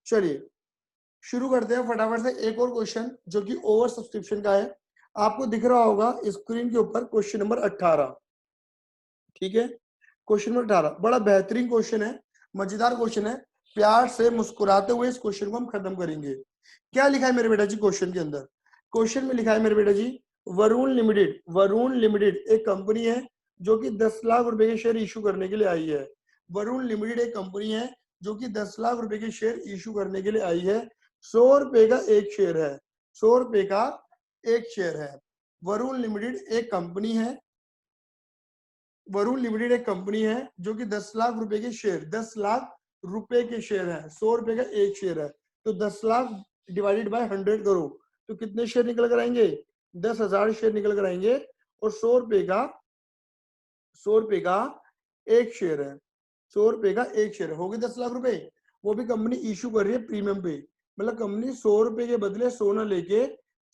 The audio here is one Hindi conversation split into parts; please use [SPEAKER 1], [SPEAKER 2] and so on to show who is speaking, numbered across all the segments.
[SPEAKER 1] चलिए शुरू करते हैं फटाफट से एक और क्वेश्चन जो कि ओवर सब्सक्रिप्शन का है। आपको दिख रहा होगा स्क्रीन के ऊपर क्वेश्चन नंबर 18। ठीक है, क्वेश्चन नंबर 18 बड़ा बेहतरीन क्वेश्चन है, मजेदार क्वेश्चन है। प्यार से मुस्कुराते हुए इस क्वेश्चन को हम खत्म करेंगे। क्या लिखा है मेरे बेटा जी क्वेश्चन के अंदर? क्वेश्चन में लिखा है मेरे बेटा जी, वरुण लिमिटेड एक कंपनी है जो कि 10 लाख रुपए के शेयर इशू करने के लिए आई है। वरुण लिमिटेड एक कंपनी है जो कि 10 लाख रुपए के शेयर इशू करने के लिए आई है। 100 रुपए का एक शेयर है, 100 रुपए का एक शेयर है। वरुण लिमिटेड एक कंपनी है, वरुण लिमिटेड एक कंपनी है जो कि 10 लाख रुपए के शेयर, 10 लाख रुपए के शेयर है, 100 रुपए का एक शेयर है। तो 10 लाख डिवाइडेड बाय 100 करो तो कितने शेयर निकल कर आएंगे? 10,000 शेयर निकल कर आएंगे। और 100 रुपए का एक शेयर है, 100 रुपए का एक शेयर हो गए 10 लाख रुपए। वो भी कंपनी इशू कर रही है प्रीमियम पे, मतलब कंपनी 100 रुपए के बदले 100 ना लेके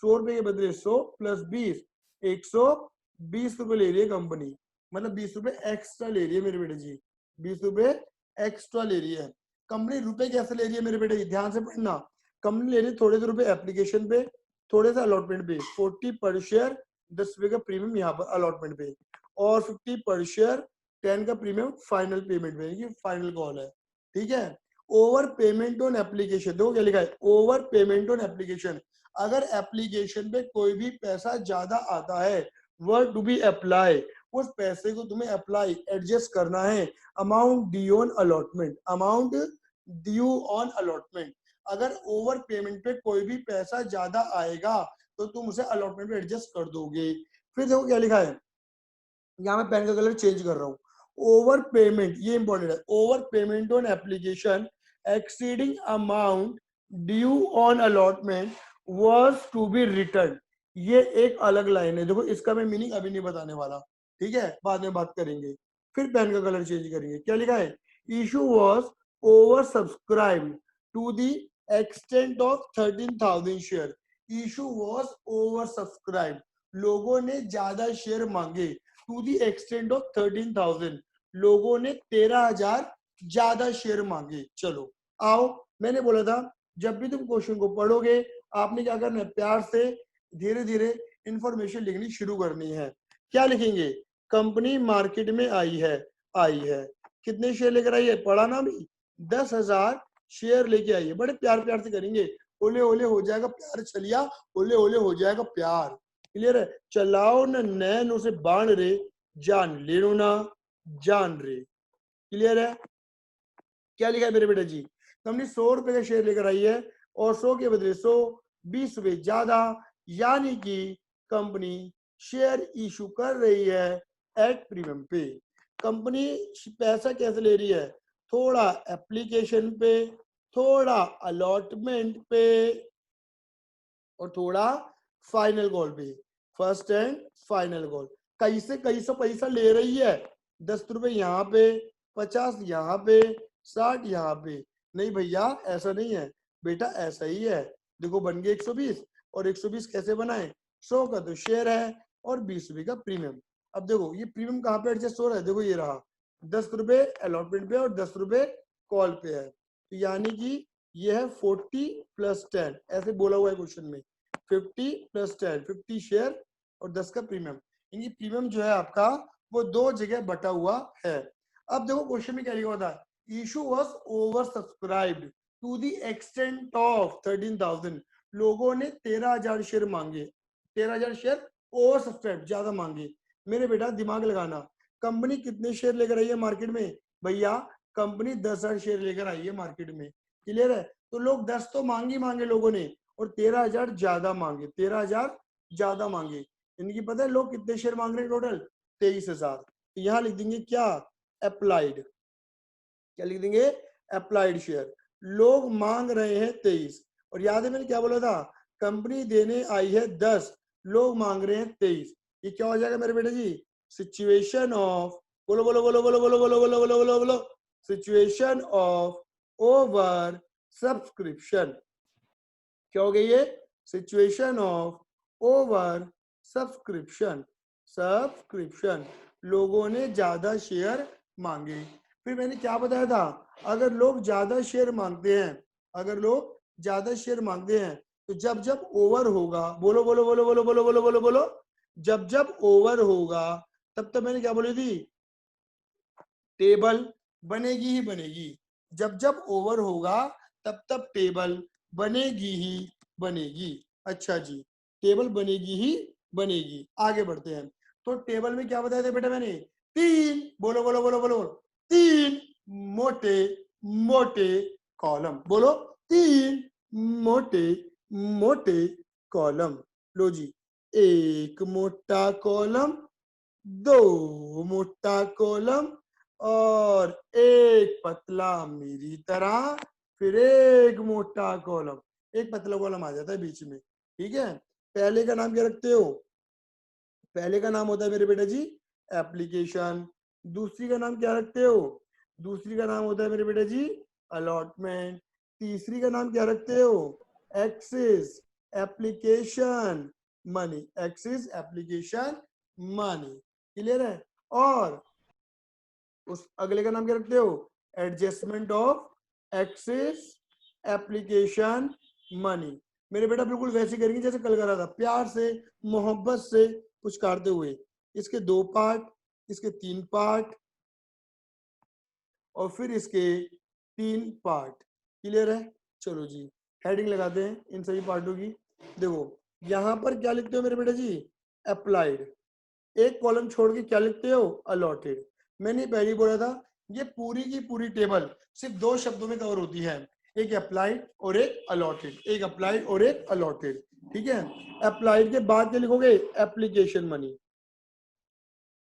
[SPEAKER 1] 100 रुपए के बदले 100 प्लस 20, 120 रुपए ले रही है कंपनी। मतलब 20 रुपए एक्स्ट्रा ले रही है मेरे बेटे जी, 20 रुपए एक्स्ट्रा ले रही है कंपनी। रुपए कैसे ले रही है मेरे बेटे जी, ध्यान से पढ़ना। कंपनी ले रही है थोड़े से रुपए एप्लीकेशन पे, थोड़े से अलॉटमेंट पे, 40 पर शेयर 10 रुपए का प्रीमियम यहाँ पर अलॉटमेंट पे, और 50 पर शेयर 10 का प्रीमियम फाइनल पेमेंट पे, ये फाइनल कॉल है। ठीक है, ओवर पेमेंट ऑन एप्लीकेशन, देखो क्या लिखा है, ओवर पेमेंट ऑन एप्लीकेशन। अगर एप्लीकेशन पे कोई भी पैसा ज्यादा आता है, वर्ड टू बी अप्लाई, उस पैसे को तुम्हें अप्लाई एडजस्ट करना है। Amount due on allotment, amount due on allotment. अगर ओवर पेमेंट पे कोई भी पैसा ज्यादा आएगा तो तुम उसे अलॉटमेंट पे एडजस्ट कर दोगे। फिर देखो क्या लिखा है, यहाँ मैं पेन का कलर चेंज कर रहा हूँ। ओवर पेमेंट, ये इंपॉर्टेंट है, over payment on application exceeding amount due on allotment was to be return. ये एक अलग लाइन है, देखो इसका मैं मीनिंग अभी नहीं बताने वाला, ठीक है, बाद में बात करेंगे। फिर पेन का कलर चेंज करेंगे, क्या लिखा है, issue was over subscribed to the extent of 13,000 share. Issue was over subscribed, लोगों ने ज्यादा शेयर मांगे, टू दी एक्सटेंट ऑफ 13,000, लोगों ने 13,000 ज्यादा शेयर मांगे। चलो आओ, मैंने बोला था जब भी तुम क्वेश्चन को पढ़ोगे आपने क्या करना है, प्यार से धीरे धीरे इंफॉर्मेशन लिखनी शुरू करनी है। क्या लिखेंगे, कंपनी मार्केट में आई है, आई है, कितने शेयर लेकर आई है, पढ़ा ना भी, 10,000 शेयर लेके आई है। बड़े प्यार प्यार से करेंगे, ओले ओले हो जाएगा प्यार छलिया, ओले ओले हो जाएगा प्यार। क्लियर है, चलाओ न नैन उसे बाण रे, जान लेनो ना जान रे। क्लियर है, क्या लिखा है मेरे बेटा जी, कंपनी 100 रुपए का शेयर लेकर आई है और 100 के बदले 100, 20 रुपए ज्यादा, यानी कि कंपनी शेयर इशू कर रही है एट प्रीमियम पे। कंपनी पैसा कैसे ले रही है, थोड़ा एप्लीकेशन पे, थोड़ा अलॉटमेंट पे, और थोड़ा फाइनल कॉल पे, फर्स्ट एंड फाइनल कॉल। कैसे कैसे पैसा ले रही है, 10 रुपए यहाँ पे, 50 यहाँ पे, 60 यहाँ पे। नहीं भैया ऐसा नहीं है बेटा, ऐसा ही है। देखो बन गए 120, और 120 कैसे बनाए, 100 का तो शेयर है और 20 रुपए का प्रीमियम। अब देखो ये प्रीमियम कहाँ पे एडजस्ट हो रहा है, देखो ये रहा 10 रुपए अलॉटमेंट पे और 10 रुपए कॉल पे है, तो यानी कि ये है 40 प्लस 10, ऐसे बोला हुआ है क्वेश्चन में, 50 प्लस 10, 50 शेयर और 10 का प्रीमियम। इनकी प्रीमियम जो है आपका वो दो जगह बटा हुआ है। अब देखो क्वेश्चन में क्या लिखा होता है, issue was over subscribed to the extent of 13,000, लोगों ने 13,000 शेयर मांगे, 13,000 शेयर ओवर सब्सक्राइब, ज्यादा मांगे। मेरे बेटा दिमाग लगाना, कंपनी कितने शेयर लेकर आई है मार्केट में, भैया कंपनी 10,000 शेयर लेकर आई है मार्केट में। क्लियर है, तो लोग 10 तो मांगी मांगे लोगों ने, और 13,000 ज्यादा मांगे, 13,000 ज्यादा मांगे। इनकी पता है लोग कितने शेयर मांग रहे हैं टोटल, 23,000। तो यहाँ लिख देंगे क्या, अप्लाइड, क्या लिख देंगे, अप्लाइड शेयर। लोग मांग रहे हैं 23, और याद है मैंने क्या बोला था, कंपनी देने आई है 10, लोग मांग रहे हैं 23। ये क्या हो जाएगा मेरे बेटे जी, सिचुएशन ऑफ, बोलो बोलो बोलो बोलो बोलो बोलो बोलो बोलो बोलो बोलो, सिचुएशन ऑफ ओवर सब्सक्रिप्शन। क्या हो गई ये, situation of over subscription, subscription, लोगों ने ज्यादा शेयर मांगे। फिर मैंने क्या बताया था, अगर लोग ज्यादा शेयर मांगते हैं अगर लोग ज्यादा शेयर मांगते हैं तो जब जब ओवर होगा, बोलो बोलो बोलो बोलो बोलो बोलो बोलो बोलो, जब जब ओवर होगा तब तक मैंने क्या बोली थी, टेबल बनेगी ही बनेगी। जब जब ओवर होगा तब तब टेबल बनेगी ही बनेगी। अच्छा जी, टेबल बनेगी ही बनेगी। आगे बढ़ते हैं। तो टेबल में क्या बताया था बेटा मैंने, तीन, बोलो बोलो बोलो बोलो, तीन मोटे मोटे कॉलम, बोलो तीन मोटे मोटे कॉलम। लो जी, एक मोटा कॉलम, दो मोटा कॉलम और एक पतला मेरी तरह, फिर एक मोटा कॉलम, एक पतला कॉलम आ जाता है बीच में। ठीक है, पहले का नाम क्या रखते हो, पहले का नाम होता है मेरे बेटा जी एप्लीकेशन। दूसरी का नाम क्या रखते हो, दूसरी का नाम होता है मेरे बेटा जी अलॉटमेंट। तीसरी का नाम क्या रखते हो, excess application money, excess application money. Clear है। और उस अगले का नाम क्या रखते हो, adjustment of excess application money. मेरे बेटा बिल्कुल वैसे करेंगे जैसे कल करा था, प्यार से मोहब्बत से कुछ काटते हुए। इसके 2 पार्ट, इसके 3 पार्ट और फिर इसके 3 पार्ट। क्लियर है। चलो जी, हेडिंग लगाते हैं इन सभी पार्टों की। देखो यहां पर क्या लिखते हो मेरे बेटा जी, अप्लाइड। एक कॉलम छोड़ के क्या लिखते हो, अलॉटेड। मैंने पहले बोला था ये पूरी की पूरी टेबल सिर्फ 2 शब्दों में कवर होती है, एक अप्लाइड और एक अलॉटेड, एक अप्लाइड और एक अलॉटेड। ठीक है, अप्लाइड के बाद क्या लिखोगे, एप्लीकेशन मनी।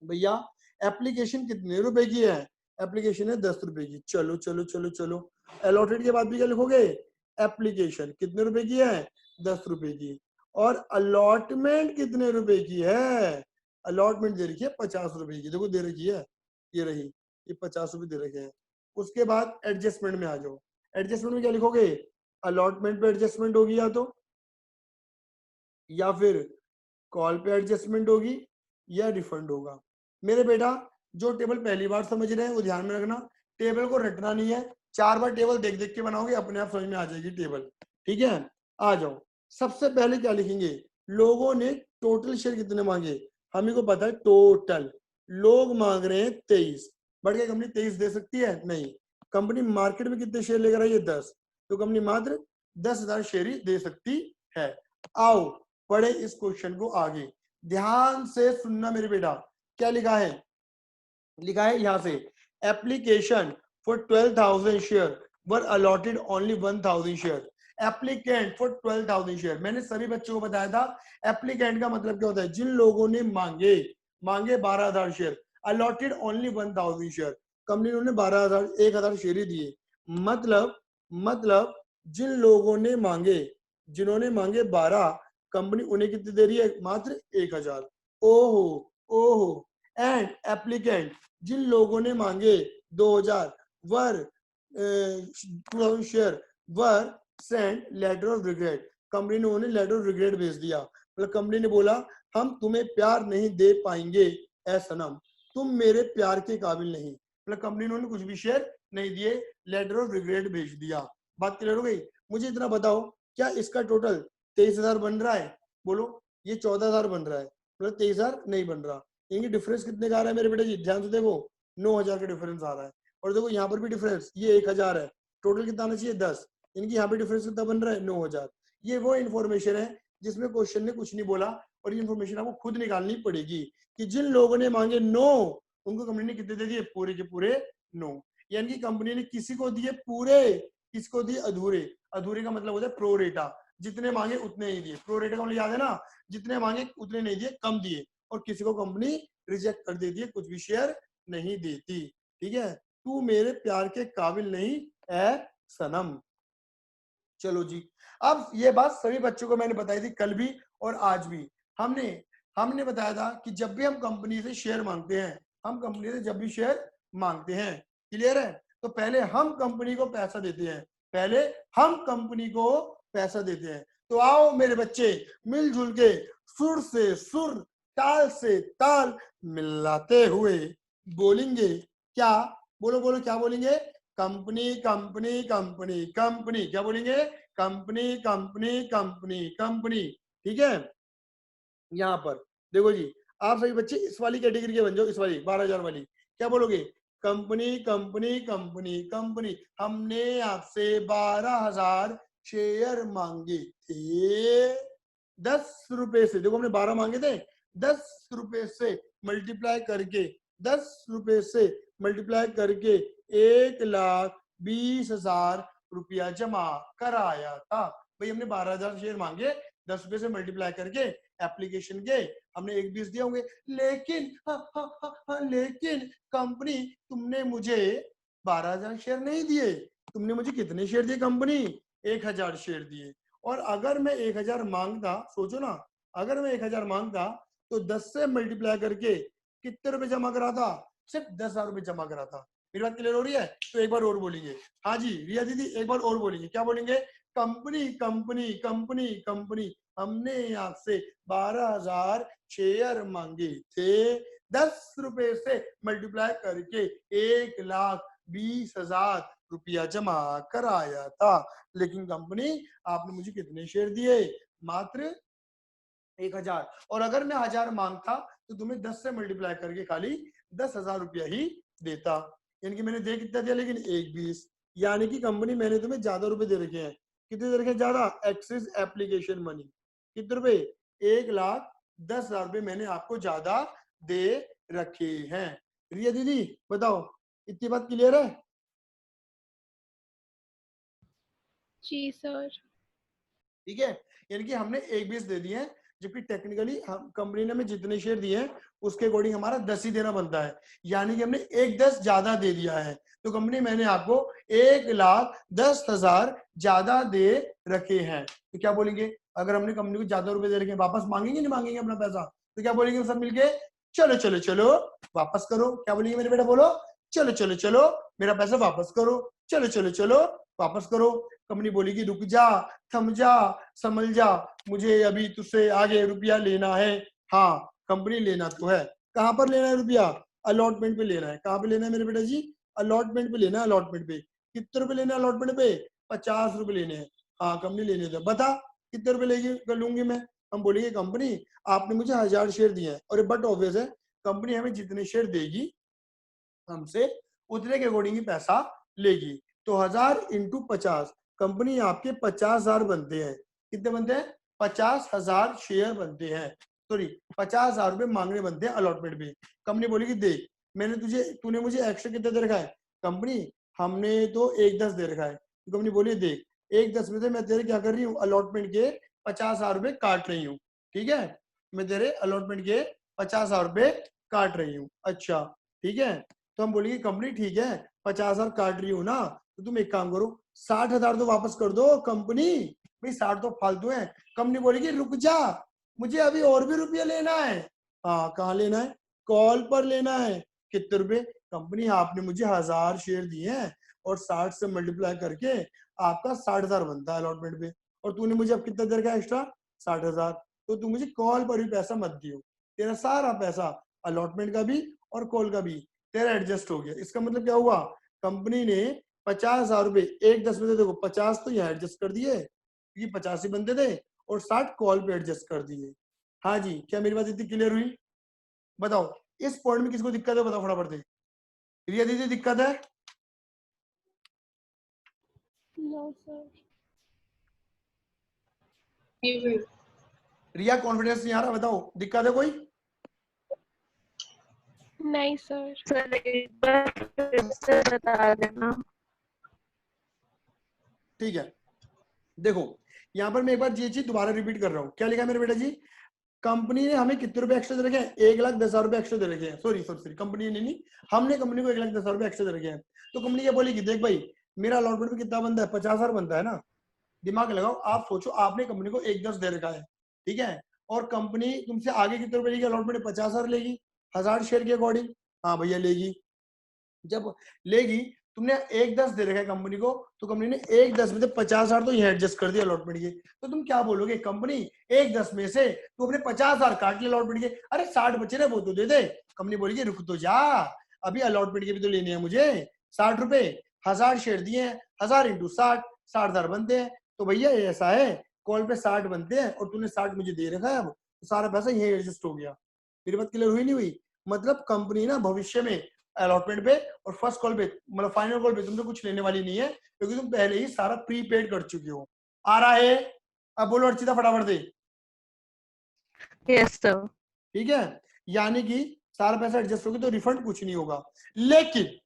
[SPEAKER 1] भैया एप्लीकेशन कितने रुपए की है, एप्लीकेशन है 10 रुपए की। चलो चलो चलो चलो, अलॉटेड के बाद भी क्या लिखोगे, एप्लीकेशन कितने रुपए की है, 10 रुपए की। और अलॉटमेंट कितने रुपए की है, अलॉटमेंट दे रखी है 50 रुपए की, देखो दे रखी है, ये रही, ये 50 रुपए दे रखे हैं। उसके बाद एडजस्टमेंट में आ जाओ, एडजस्टमेंट में क्या लिखोगे, अलॉटमेंट पे एडजस्टमेंट होगी या फिर कॉल पे एडजस्टमेंट होगी या रिफंड होगा। मेरे बेटा जो टेबल पहली बार समझ रहे हैं वो ध्यान में रखना, टेबल को रटना नहीं है, 4 बार टेबल देख देख के बनाओगे अपने आप समझ में आ जाएगी टेबल। ठीक है, आ जाओ। सबसे पहले क्या लिखेंगे, लोगों ने टोटल शेयर कितने मांगे, हमें को पता है टोटल लोग मांग रहे हैं 23। बढ़ के कंपनी 23 दे सकती है, नहीं। कंपनी मार्केट में कितने शेयर लेकर आई है, 10, तो कंपनी मात्र 10,000 शेयर ही दे सकती है। आओ पढ़े इस क्वेश्चन को आगे, ध्यान से सुनना मेरे बेटा। क्या लिखा है, लिखा है यहां से, application for 12,000 share were allotted only 1,000 share, applicant for 12,000 share. मैंने सभी बच्चों को बताया था एप्लीकेंट का मतलब क्या होता है, जिन लोगों ने मांगे, मांगे 12,000 share, allotted only 1,000 share, company ने उन्हें 12,000 1,000 शेयर ही दिए। मतलब जिन लोगों ने मांगे, जिन्होंने मांगे 12, कंपनी उन्हें कितने दे रही है, मात्र 1,000। ओहो ओहो। एंड एप्लीकेंट, जिन लोगों ने मांगे 2,000 were 2,000 share were sent letter of regret, company ने उन्हें लेटर ऑफ रिग्रेट भेज दिया। मतलब कंपनी ने बोला हम तुम्हें प्यार नहीं दे पाएंगे ऐ सनम, तुम मेरे प्यार के काबिल नहीं। मतलब कंपनी ने उन्हें कुछ भी शेयर नहीं दिए, लेटर ऑफ रिग्रेट भेज दिया। बात क्लियर हो गई। मुझे इतना बताओ, क्या इसका टोटल 23,000 बन रहा है, बोलो। ये 14,000 बन रहा है, मतलब 23,000 नहीं बन रहा। इनकी डिफरेंस कितने का आ रहा है मेरे बेटे जी, ध्यान से देखो, 9,000 का डिफरेंस आ रहा है। और देखो यहाँ पर भी डिफरेंस, ये 1,000 है, टोटल कितना आना चाहिए 10, इनकी यहाँ पे डिफरेंस कितना बन रहा है 9,000। ये वो इन्फॉर्मेशन है जिसमें क्वेश्चन ने कुछ नहीं बोला, और ये इन्फॉर्मेशन आपको खुद निकालनी पड़ेगी कि जिन लोगों ने मांगे 9, उनको कंपनी ने कितने दे दिए, पूरे के पूरे 9। यानी कि कंपनी ने किसी को दिए पूरे, किसको दिए अधूरे। अधूरे का मतलब होता है प्रोरेटा, जितने मांगे उतने ही दिए। प्रोरेटा का मतलब याद है ना, जितने मांगे उतने नहीं दिए, कम दिए। और किसी को कंपनी रिजेक्ट कर देती है, कुछ भी शेयर नहीं देती। ठीक है, तू मेरे प्यार के काबिल नहीं है सनम। चलो जी, अब ये बात सभी बच्चों को मैंने बताई थी कल भी और आज भी। हमने हमने बताया था कि जब भी हम कंपनी से शेयर मांगते हैं, हम कंपनी से जब भी शेयर मांगते हैं, क्लियर है, तो पहले हम कंपनी को पैसा देते हैं, पहले हम कंपनी को पैसा देते हैं। तो आओ मेरे बच्चे, मिलजुल के सुर से सुर, ताल से ताल मिलाते हुए बोलेंगे क्या, बोलो बोलो क्या बोलेंगे, कंपनी कंपनी कंपनी कंपनी, क्या बोलेंगे? कंपनी कंपनी कंपनी कंपनी, ठीक है। यहाँ पर देखो जी, आप सभी बच्चे इस वाली कैटेगरी के बन जाओ, इस वाली 12,000 वाली, क्या बोलोगे? कंपनी कंपनी कंपनी कंपनी, हमने आपसे 12,000 शेयर मांगे थे 10 रुपए से। देखो हमने 12 मांगे थे, 10 रुपए से मल्टीप्लाई करके, 10 रुपए से मल्टीप्लाई करके 1,20,000 रुपया जमा कराया था। भाई हमने 12,000 शेयर मांगे, 10 रुपए से मल्टीप्लाई करके एप्लीकेशन के हमने 1,20 दिए होंगे। लेकिन लेकिन कंपनी तुमने मुझे 12,000 शेयर नहीं दिए, तुमने मुझे कितने शेयर दिए कंपनी? 1,000 शेयर दिए। और अगर मैं 1,000 मांगता, सोचो ना, अगर मैं 1,000 मांगता तो 10 से मल्टीप्लाई करके कितने रुपए जमा करा था? सिर्फ 10,000 रुपए जमा करा था। मेरी बात क्लियर हो रही है? तो एक बार और बोलेंगे। हाँ जी रिया दीदी, एक बार और बोलेंगे, क्या बोलेंगे? कंपनी कंपनी कंपनी कंपनी, हमने आपसे 12,000 शेयर मांगे थे, 10 रुपए से मल्टीप्लाई करके 1,20,000 रुपया जमा कराया था। लेकिन कंपनी आपने मुझे कितने शेयर दिए? मात्र 1,000। और अगर मैं 1,000 मांगता तो तुम्हें 10 से मल्टीप्लाई करके खाली 10,000 रुपया ही देता। यानी कि मैंने दे कितना दिया? लेकिन 1,20। यानी कि कंपनी मैंने तुम्हें ज्यादा रुपए दे रखे हैं। कितने दे रखे हैं ज्यादा? Axis application money. कितने रुपए? 1,10,000 रुपए मैंने आपको ज्यादा दे रखे हैं। रिया दीदी बताओ, इतनी बात क्लियर है?
[SPEAKER 2] जी सर।
[SPEAKER 1] ठीक है, यानी कि हमने 1,20 दे दिए हैं, जबकि टेक्निकली हम कंपनी ने हमें जितने शेयर दिए हैं उसके अकॉर्डिंग हमारा 10 ही देना बनता है। यानी कि हमने 1,10 ज्यादा दे दिया है। तो कंपनी मैंने आपको 1,10,000 ज्यादा दे रखे हैं। तो क्या बोलेंगे? अगर हमने कंपनी को ज्यादा रुपए दे रखे हैं, वापस मांगेंगे नहीं मांगेंगे अपना पैसा? तो क्या बोलेंगे सब मिलके? चलो चलो चलो वापस करो। क्या बोलेंगे मेरे बेटा? बोलो, चलो चलो चलो मेरा पैसा वापस करो, चलो चलो चलो वापस करो। कंपनी बोलेगी रुक जा, थम जा, संभल जा, मुझे अभी तुझसे आगे रुपया लेना है। हाँ कंपनी लेना तो है। कहां पर लेना है रुपया? अलॉटमेंट पे लेना है। कहां पे लेना है मेरे बेटा जी? अलॉटमेंट पे लेना है। अलॉटमेंट पे कितने रुपए लेने हैं? अलॉटमेंट पे 50 रुपए लेने हैं। हाँ कंपनी लेने दो, बता कितने रुपए लेगी कर लूंगी मैं? हम बोलेंगे कंपनी आपने मुझे 1,000 शेयर दिए हैं, और बट ऑब्वियस है कंपनी हमें जितने शेयर देगी हमसे उतने के अकॉर्डिंग ही पैसा लेगी। तो 1,000 इंटू 50, कंपनी आपके 50,000 बनते हैं। कितने बनते हैं? 50,000 शेयर बनते हैं। सॉरी 50,000 रुपए मांगने बनते हैं अलॉटमेंट पे। कंपनी बोलेगी देख मैंने तूने मुझे एक्स्ट्रा कितना दे रखा है? कंपनी हमने तो 1,10 दे रखा है। तो कंपनी बोली देख 1,10 में से मैं तेरे क्या कर रही हूँ? अलॉटमेंट के 50,000 रुपए काट रही हूँ। ठीक है, मैं तेरे अलॉटमेंट के 50,000 रुपए काट रही हूँ। अच्छा ठीक है, तो हम बोलेंगे कंपनी ठीक है 50,000 काट रही हो ना, तो तुम एक काम करो 60,000 तो वापस कर दो कंपनी। भाई 60 तो फालतू है। कंपनी बोलेगी रुक जा, मुझे अभी और भी रुपया लेना है। हाँ कहाँ लेना है? कॉल पर लेना है। कितने रुपए? कंपनी आपने मुझे 1,000 शेयर दिए हैं और 60 से मल्टीप्लाई करके आपका 60,000 बनता है अलॉटमेंट पे, और तूने मुझे अब कितना देर का एक्स्ट्रा? 60,000। तो तू मुझे कॉल पर भी पैसा मत दियो, तेरा सारा पैसा अलॉटमेंट का भी और कॉल का भी तेरा एडजस्ट हो गया। इसका मतलब क्या हुआ? कंपनी ने 50,000 रुपए 1,10 में से देखो 50 तो यहाँ एडजस्ट कर दिए क्योंकि 50 ही बनते थे, और 60 कॉल पे एडजस्ट कर दिए। हाँ जी, क्या मेरी बात इतनी क्लियर हुई? बताओ इस पॉइंट में किसको दिक्कत है? बताओ फटाफट से। रिया दीदी दिक्कत है?
[SPEAKER 2] No sir.
[SPEAKER 1] रिया कॉन्फिडेंस नहीं आ रहा? बताओ दिक्कत है कोई?
[SPEAKER 2] नहीं सर।
[SPEAKER 3] सर एक बार फिर से बता देना।
[SPEAKER 1] ठीक है, देखो यहाँ पर मैं एक बार ये चीज दोबारा रिपीट कर रहा हूँ। क्या लिखा है मेरे बेटा जी? कंपनी ने हमें कितने रुपए एक्स्ट्रा दे रखे हैं? 1,10,000 रुपए एक्स्ट्रा दे रखे हैं। सॉरी सॉरी सॉरी, कंपनी ने नहीं, हमने कंपनी को 1,10,000 रुपए एक्स्ट्रा दे रखे हैं। तो कंपनी क्या बोलेगी? देख भाई मेरा अलॉटमेंट में कितना बनता है? 50,000 बनता है ना। दिमाग लगाओ, आप सोचो आपने कंपनी को 1,10 दे रखा है, ठीक है, और कंपनी तुमसे आगे कितने रुपए लेगी? अलॉटमेंट में 50,000 लेगी 1,000 शेयर के अकॉर्डिंग। हाँ भैया लेगी। जब लेगी, तुमने 1,10 दे रखा है कंपनी को, तो कंपनी ने 1,10 में से 50,000 तो ये एडजस्ट कर दिया अलॉटमेंट के। तो तुम क्या बोलोगे? कंपनी 1,10 में से तू अपने 50,000 काट लिया अलॉटमेंट के, अरे 60 बचे ना वो तो दे दे। कंपनी बोलेगी रुक तो जा, अभी अलॉटमेंट के भी तो लेने हैं मुझे 60 रुपए। 1000 शेयर दिए हैं, 1000 इंटू 60,000 बनते हैं। तो भैया ऐसा है, कॉल पे 60 बनते हैं और तूने 60 मुझे दे रखा है, अब तो सारा पैसा यही एडजस्ट हो गया। मेरी बात क्लियर हुई नहीं हुई? मतलब कंपनी ना भविष्य में अलॉटमेंट पे और फर्स्ट कॉल पे, मतलब फाइनल कॉल पे तुमसे कुछ लेने वाली नहीं है, क्योंकि तुम पहले ही सारा प्रीपेड कर चुके हो। आ रहा है? अब बोलो अर्चिता फटाफट दे।
[SPEAKER 3] Yes, sir.
[SPEAKER 1] ठीक है, यानी कि सारा पैसा एडजस्ट होगी तो रिफंड कुछ नहीं होगा। लेकिन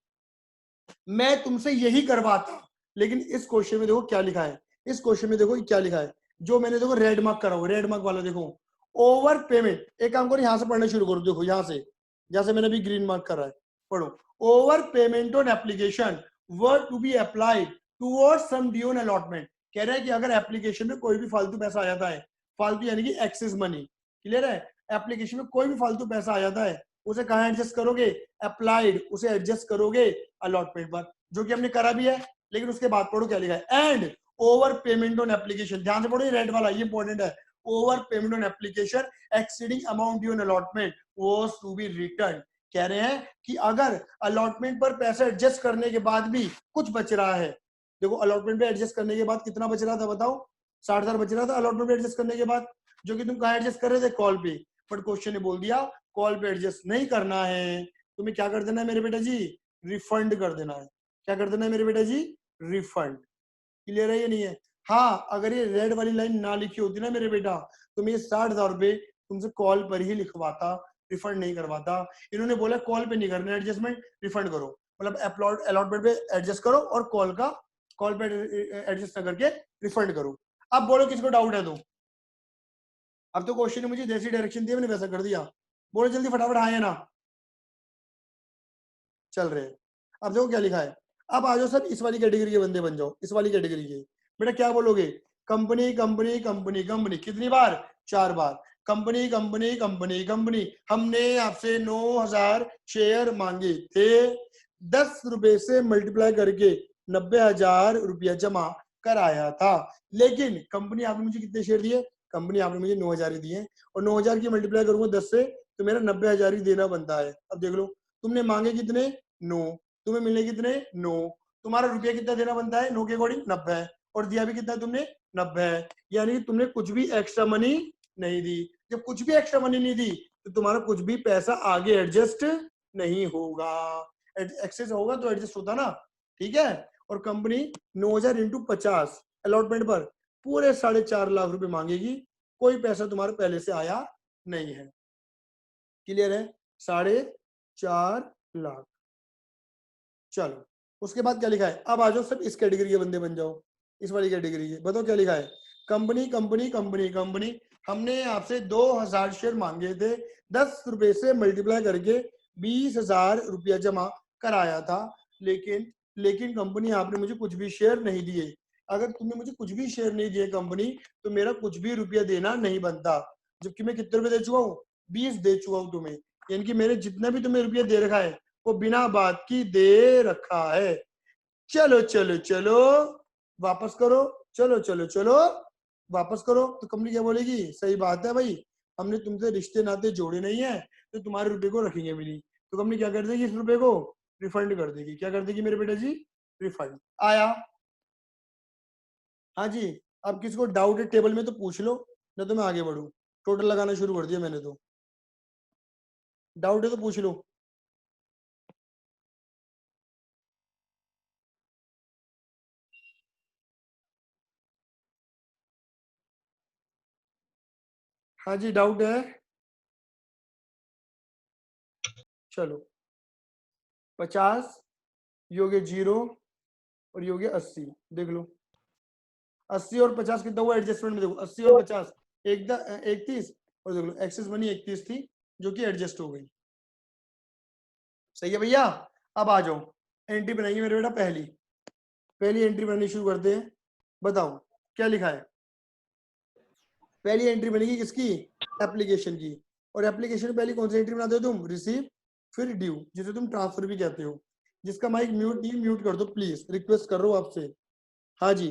[SPEAKER 1] मैं तुमसे यही करवाता, लेकिन इस क्वेश्चन में देखो क्या लिखा है, इस क्वेश्चन में देखो क्या लिखा है, जो मैंने देखो रेड मार्क करा हुआ, रेड मार्क वाला देखो, ओवर पेमेंट। एक काम करो, यहां से पढ़ना शुरू करो, देखो यहां से, जैसे मैंने अभी ग्रीन मार्क करा है, पढ़ो। Over payment on application were to be applied towards sum due on allotment. कह रहा है कि अगर एप्लीकेशन में कोई भी फालतू पैसा आ जाता है, फालतू यानी कि एक्सेस मनी, क्लियर है, एप्लीकेशन में कोई भी फालतू पैसा आ जाता है, उसे कहां एडजस्ट करोगे? अप्लाइड, उसे एडजस्ट करोगे अलॉटमेंट पर, जो कि हमने करा भी है। लेकिन उसके बाद पढ़ो क्या लिखा है, and over payment on application, ध्यान से पढ़ो, ये रेड वाला, ये इंपॉर्टेंट है। Over payment on application exceeding amount due on allotment was to be return. कह रहे हैं कि अगर अलॉटमेंट पर पैसा एडजस्ट करने के बाद भी कुछ बच रहा है, देखो अलॉटमेंट पे एडजस्ट करने के बाद कितना बच रहा था बताओ, 60,000 बच रहा था अलॉटमेंट पे एडजस्ट करने के बाद, जो कि तुम कहां एडजस्ट कर रहे थे? कॉल पे। बट क्वेश्चन ने बोल दिया कॉल पे एडजस्ट नहीं करना है, तुम्हें क्या कर देना है मेरे बेटा जी? रिफंड कर देना है। क्या कर देना है मेरे बेटा जी? रिफंड। क्लियर है ये नहीं है? हाँ, अगर ये रेड वाली लाइन ना लिखी होती ना मेरे बेटा, तो मैं ये 60,000 रुपए तुमसे कॉल पर ही लिखवाता, रिफंड नहीं करवाता। इन्होंने बोला कॉल पे नहीं करना एडजस्टमेंट, रिफंड करो, मतलब अलॉटमेंट पे एडजस्ट करो और कॉल पे एडजस्ट ना करके रिफंड करो। अब बोलो किसको डाउट है? तो अब तो क्वेश्चन ने मुझे जैसी डायरेक्शन दी मैंने वैसा कर दिया। बोलो जल्दी फटाफट, हाँ या ना? चल रहे हैं। अब देखो क्या लिखा है, अब आ जाओ सब इस वाली कैटेगरी के बंदे बन जाओ, इस वाली कैटेगरी के। बेटा क्या बोलोगे? कंपनी कंपनी कंपनी कंपनी, कितनी बार? 4 बार। कंपनी कंपनी कंपनी कंपनी, हमने आपसे 9,000 शेयर मांगे थे, 10 रुपए से मल्टीप्लाई करके 90,000 रुपया जमा कराया था। लेकिन कंपनी आपने मुझे कितने शेयर दिए? कंपनी आपने मुझे 9,000 ही दिए, और 9,000 की मल्टीप्लाई करूंगा 10 से तो मेरा 90,000 ही देना बनता है। अब देख लो, तुमने मांगे कितने? 9, तुम्हें मिले कितने? 9, तुम्हारा रुपया कितना देना बनता है 9 के अकॉर्डिंग? 90, और दिया भी कितना तुमने? 90। यानी कि तुमने कुछ भी एक्स्ट्रा मनी नहीं दी। जब कुछ भी एक्स्ट्रा मनी नहीं दी तो तुम्हारा कुछ भी पैसा आगे एडजस्ट नहीं होगा, एक्सेस होगा तो एडजस्ट होता ना, ठीक है। और कंपनी 9,000 इंटू 50 अलॉटमेंट पर पूरे 4.5 लाख रुपए मांगेगी, कोई पैसा तुम्हारे पहले से आया नहीं है। क्लियर है? 4.5 लाख। चलो उसके बाद क्या लिखा है, अब आ जाओ सब इस कैटेगरी के बंदे बन जाओ, इस वाली कैटेगरी के। बताओ क्या लिखा है, कंपनी कंपनी कंपनी कंपनी, हमने आपसे 2,000 शेयर मांगे थे, 10 रुपए से मल्टीप्लाई करके 20,000 रुपया जमा कराया था, लेकिन लेकिन कंपनी आपने मुझे कुछ भी शेयर नहीं दिए। अगर तुमने मुझे कुछ भी शेयर नहीं दिए कंपनी, तो मेरा कुछ भी रुपया देना नहीं बनता। जबकि मैं कितने रुपए दे चुका हूँ? 20 दे चुका हूँ तुम्हें, यानी कि मैंने जितना भी तुम्हें रुपया दे रखा है वो बिना बात की दे रखा है। चलो चलो चलो वापस करो, चलो चलो चलो वापस करो। तो कंपनी क्या बोलेगी? सही बात है भाई, हमने तुमसे रिश्ते नाते जोड़े नहीं है, तो तुम्हारे रुपए को रखेंगे भी नहीं। तो कंपनी क्या कर देगी? इस रुपए को रिफंड कर देगी। क्या कर देगी मेरे बेटा जी? रिफंड। आया? हाँ जी। अब किसी को डाउट है टेबल में तो पूछ लो, नहीं तो मैं आगे बढ़ू। टोटल लगाना शुरू कर दिया मैंने तो, डाउट है तो पूछ लो। हाँ जी, डाउट है? चलो 50 योगे 0 और योगे 80, देख लो 80 और 50 कितना हुआ एडजस्टमेंट में? देखो 80 और 50 31, और देख लो एक्सेस मनी 31 थी जो कि एडजस्ट हो गई। सही है भैया? अब आ जाओ, एंट्री बनाएंगे मेरे बेटा। पहली एंट्री बनानी शुरू करते हैं। बताओ क्या लिखा है? पहली एंट्री बनेगी किसकी? एप्लीकेशन की। और एप्लीकेशन में पहली कौन सी एंट्री बनाते हो तुम? रिसीव, फिर ड्यू, जिसे तुम ट्रांसफर भी कहते हो। जिसका माइक म्यूट नहीं, म्यूट कर दो प्लीज, रिक्वेस्ट कर रहा हूं आपसे। हाँ जी,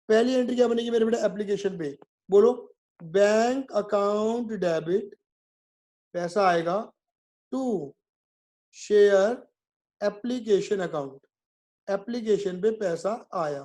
[SPEAKER 1] पहली एंट्री क्या बनेगी मेरे बेटा एप्लीकेशन पे? बोलो। बैंक अकाउंट डेबिट, पैसा आएगा to share application account. Application पे पैसा आया।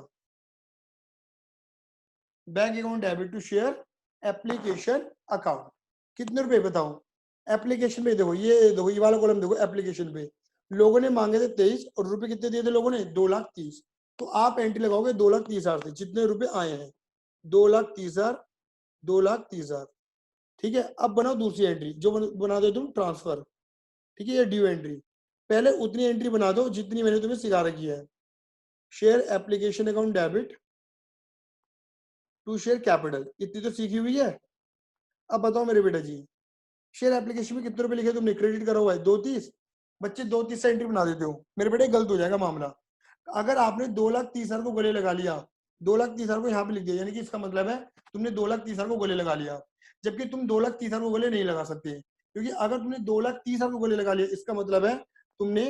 [SPEAKER 1] Bank account debit to share application account. कितने रुपए बताओ एप्लीकेशन पे? देखो ये वाला कॉलम देखो, एप्लीकेशन पे लोगों ने मांगे थे 23 और रुपए कितने दिए थे लोगों ने? 2,30,000। तो आप एंट्री लगाओगे 2,30,000 से जितने रुपए आए हैं, 2,30,000, 2,30,000। ठीक है, अब बनाओ दूसरी एंट्री जो बना दो तुम ट्रांसफर। ठीक है, ये ड्यू एंट्री। पहले उतनी एंट्री बना दो जितनी मैंने तुम्हें सिखा रखी है। Share application account debit to share capital, इतनी तो सीखी हुई है। अब बताओ मेरे बेटा जी, शेयर एप्लीकेशन में कितने रुपए लिखे तुमने? क्रेडिट करा हुआ है 2,30,000। बच्चे 2,30,000 से एंट्री बना देते हो मेरे बेटे, गलत हो जाएगा मामला। अगर आपने 2,30,000 को गले लगा लिया, 2,30,000 को यहाँ पे लिख दिया, यानी कि इसका मतलब है तुमने 2,30,000 को गले लगा लिया, जबकि तुम 2,30,000 को गले नहीं लगा सकते, क्योंकि अगर तुमने 2,30,000 को गले लगा लिया इसका मतलब है तुमने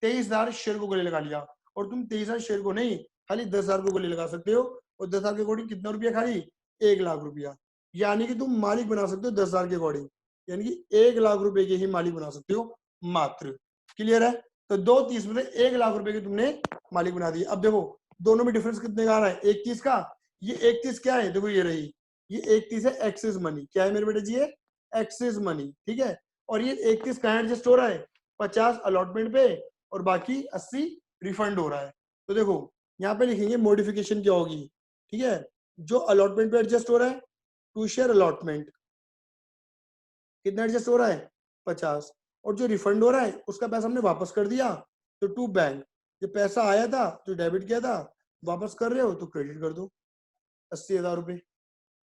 [SPEAKER 1] 23,000 शेयर को गले लगा लिया, और तुम 23,000 शेयर को नहीं, खाली 10,000 को गले लगा सकते हो। और 10,000 के अकॉर्डिंग कितना रुपया? खाली 1,00,000 रुपया। यानी कि तुम मालिक बना सकते हो 10,000 के अकॉर्डिंग, यानी कि 1,00,000 रुपए के ही मालिक बना सकते हो मात्र। क्लियर है? तो 2,30 में 1,00,000 रुपए के तुमने मालिक बना दिए। अब देखो दोनों में डिफरेंस कितने का आ रहा है? 31 का। ये 31 क्या है? देखो ये रही, ये 31 है एक्सेस मनी। क्या है मेरे बेटे जी? ये एक्सेस मनी। ठीक है, और ये 31 कहाँ एडजस्ट हो रहा है? 50 अलॉटमेंट पे और बाकी 80 रिफंड हो रहा है। तो देखो यहाँ पे लिखेंगे मॉडिफिकेशन क्या होगी। ठीक है, जो अलॉटमेंट पे एडजस्ट हो रहा है टू शेयर अलॉटमेंट, कितना एडजस्ट हो रहा है? 50। और जो रिफंड हो रहा है उसका पैसा हमने वापस कर दिया, तो टू बैंक। ये पैसा आया था तो डेबिट किया था, वापस कर रहे हो तो क्रेडिट कर दो। 80,000 रुपए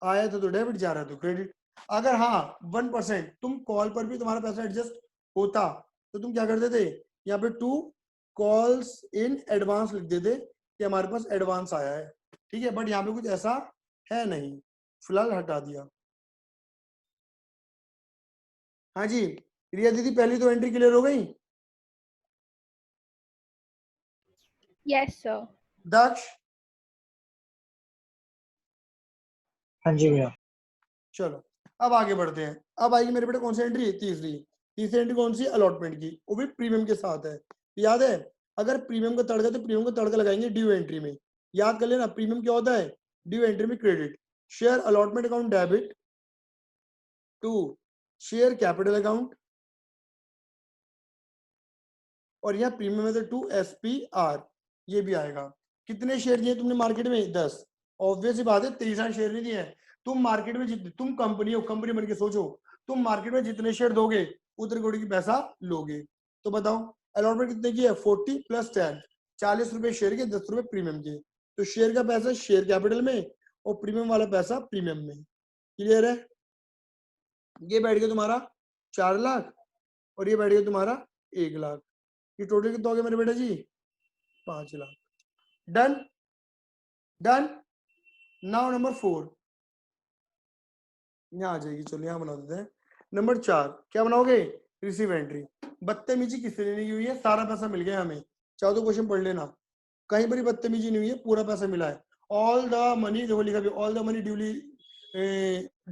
[SPEAKER 1] आया था तो डेबिट, जा रहा है तो क्रेडिट। अगर हाँ 1% तुम कॉल पर भी तुम्हारा पैसा एडजस्ट होता तो तुम क्या करते थे? यहाँ पे टू कॉल्स इन एडवांस लिख देते कि हमारे पास एडवांस आया है। ठीक है, बट यहाँ पे कुछ ऐसा है नहीं, फिलहाल हटा दिया। हाँ जी रिया दीदी, पहली तो एंट्री क्लियर हो गई।
[SPEAKER 2] Yes, sir.
[SPEAKER 1] दक्ष,
[SPEAKER 4] हाँ जी भैया।
[SPEAKER 1] चलो अब आगे बढ़ते हैं। अब आएगी मेरे बेटे कौन सी एंट्री? तीसरी। तीसरी एंट्री कौन सी? अलॉटमेंट की, वो भी प्रीमियम के साथ है। याद है, अगर प्रीमियम का तड़का तो प्रीमियम का तड़का लगाएंगे ड्यू एंट्री में। याद कर लेना प्रीमियम क्या होता है? ड्यू एंट्री में credit. Share allotment account debit to share capital account, और यहाँ प्रीमियम है तो टू SPR, ये भी आएगा। कितने शेयर दिए तुमने मार्केट में? 10। ऑब्वियस ही बात है 23 शेयर नहीं दिए हैं। तुम मार्केट में जितने, तुम कंपनी हो, कंपनी बन के सोचो, तुम मार्केट में जितने शेयर दोगे उतने कोटी की पैसा लोगे। तो बताओ अलॉटमेंट कितने की है? 40 + 10, 40 रुपए शेयर के, 10 रुपए प्रीमियम के। तो शेयर का पैसा शेयर कैपिटल में और प्रीमियम वाला पैसा प्रीमियम में। क्लियर है? ये बैठ गया तुम्हारा 4 लाख और ये बैठ गया तुम्हारा 1 लाख। ये टोटल कितना हो गया मेरे बेटा जी? 5 lakh. Done done. Now number 4 यहाँ आ जाएगी, चलो यहाँ बना देते हैं। नंबर 4 क्या बनाओगे? Receive entry. बदतमीजी किसने नहीं की हुई है? सारा पैसा मिल गया हमें, चाहो तो क्वेश्चन पढ़ लेना, कहीं पर बदतमीजी नहीं हुई है, पूरा पैसा मिला है। ऑल द मनी, देखो लिखा भी all the money duly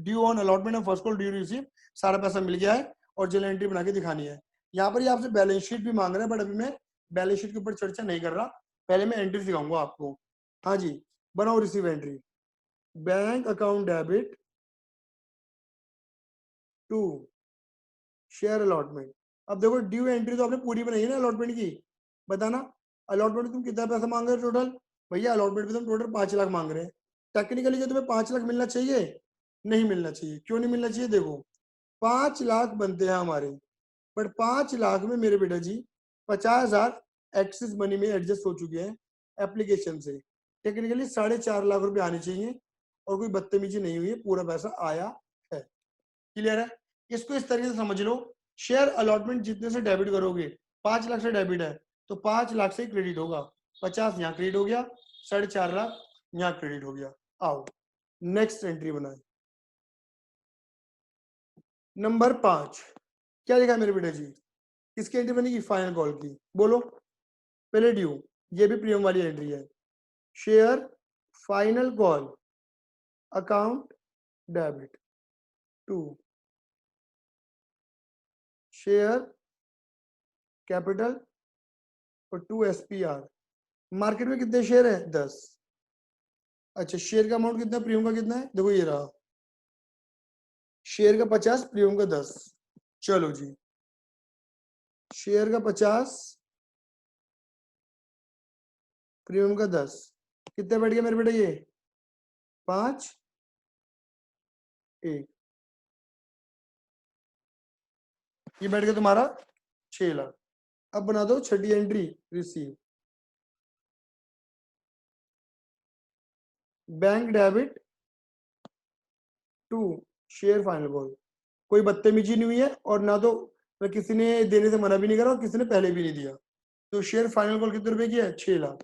[SPEAKER 1] due on allotment of first call due receive, सारा पैसा मिल गया है और जल एंट्री बना के दिखानी है। यहाँ पर ही आपसे बैलेंस शीट भी मांग रहे हैं, बट अभी मैं बैलेंस शीट के ऊपर चर्चा नहीं कर रहा, पहले मैं एंट्री सिखाऊंगा आपको। हाँ जी, बनाओ receive entry. Bank account debit to share allotment. अब देखो ड्यू एंट्री तो आपने पूरी बनाई है ना अलॉटमेंट की, बताना अलॉटमेंट में तुम कितना पैसा मांग रहे हो टोटल? भैया अलॉटमेंट में तुम टोटल 5 लाख मांग रहे हैं। टेक्निकली क्या तुम्हें 5 लाख मिलना चाहिए? नहीं मिलना चाहिए। क्यों नहीं मिलना चाहिए? देखो 5 लाख बनते हैं हमारे, बट 5 लाख में मेरे बेटा जी 50,000 एक्सिस मनी में एडजस्ट हो चुके हैं एप्लीकेशन से। टेक्निकली 4.5 लाख रुपए आने चाहिए और कोई बदतमीजी नहीं हुई है, पूरा पैसा आया है। क्लियर है? इसको इस तरीके से समझ लो, शेयर अलॉटमेंट जितने से डेबिट करोगे, 5 लाख से डेबिट है तो 5 लाख से क्रेडिट होगा, 50 यहाँ क्रेडिट हो गया, 4.5 लाख यहाँ क्रेडिट हो गया। आओ नेक्स्ट एंट्री बनाए। नंबर 5 क्या लिखा है मेरे बेटे जी? किसकी एंट्री बनेगी? फाइनल कॉल की। बोलो पहले ड्यू, ये भी प्रीमियम वाली एंट्री है। Share final call account debit to share capital और टू SPR। मार्केट में कितने शेयर है? 10। अच्छा, शेयर का अमाउंट कितना है? प्रीमियम का कितना है? देखो ये रहा, शेयर का 50, प्रीमियम का 10। चलो जी, शेयर का 50, प्रीमियम का 10, कितने बैठ गया मेरे बेटे? ये 5 1, ये बैठ गया तुम्हारा 6 लाख। अब बना दो छठी entry, receive bank debit to share final call. कोई बदतमीजी नहीं हुई है और ना तो किसी ने देने से मना भी नहीं करा और किसी ने पहले भी नहीं दिया। तो शेयर फाइनल कॉल कितने रुपए की है? 6 लाख।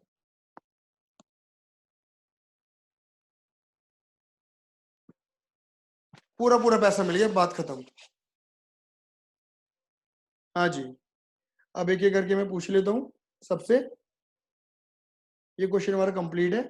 [SPEAKER 1] पूरा पूरा पैसा मिल गया, बात खत्म। हाँ जी, अब एक एक करके मैं पूछ लेता हूँ सबसे। ये क्वेश्चन हमारा कंप्लीट है।